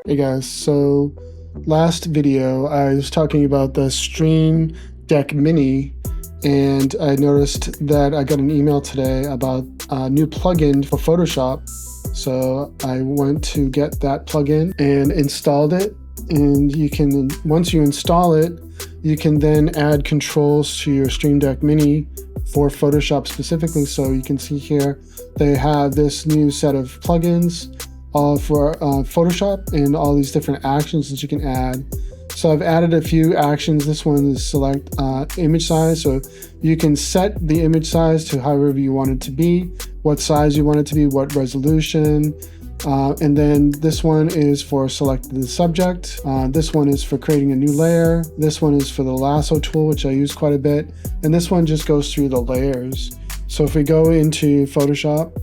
Hey guys, so last video I was talking about the Stream Deck Mini, and I noticed that I got an email today about a new plugin for Photoshop. So I went to get that plugin and installed it, and you can, once you install it, you can then add controls to your Stream Deck Mini for Photoshop specifically. So you can see here they have this new set of plugins all for Photoshop and all these different actions that you can add. So I've added a few actions. This one is select image size. So you can set the image size to however you want it to be, what size you want it to be, what resolution. And then this one is for selecting the subject. This one is for creating a new layer. This one is for the lasso tool, which I use quite a bit. And this one just goes through the layers. So if we go into Photoshop,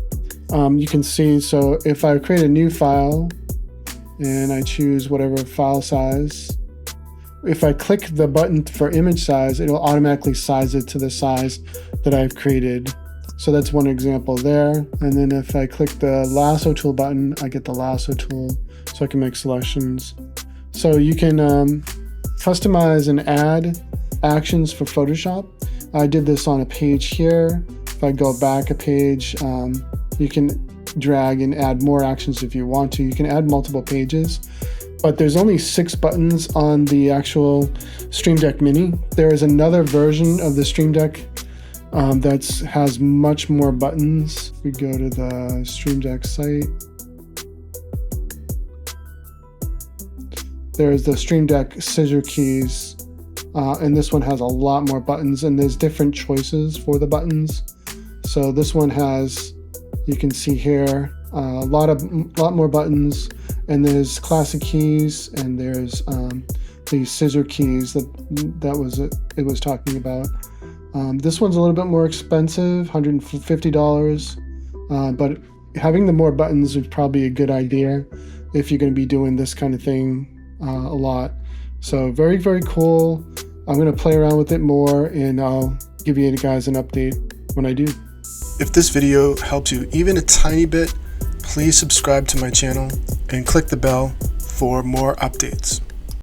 you can see, so if I create a new file and I choose whatever file size, if I click the button for image size, it'll automatically size it to the size that I've created. So that's one example there. And then if I click the lasso tool button, I get the lasso tool so I can make selections. So you can customize and add actions for Photoshop. I did this on a page here. If I go back a page, you can drag and add more actions if you want to. You can add multiple pages, but there's only 6 buttons on the actual Stream Deck Mini. There is another version of the Stream Deck that has much more buttons. We go to the Stream Deck site. There's the Stream Deck scissor keys, and this one has a lot more buttons, and there's different choices for the buttons. So this one has, you can see here, a lot more buttons, and there's classic keys, and there's these scissor keys it was talking about. This one's a little bit more expensive, $150, but having the more buttons is probably a good idea if you're going to be doing this kind of thing a lot. So very, very cool. I'm going to play around with it more, and I'll give you guys an update when I do. If this video helps you even a tiny bit, please subscribe to my channel and click the bell for more updates.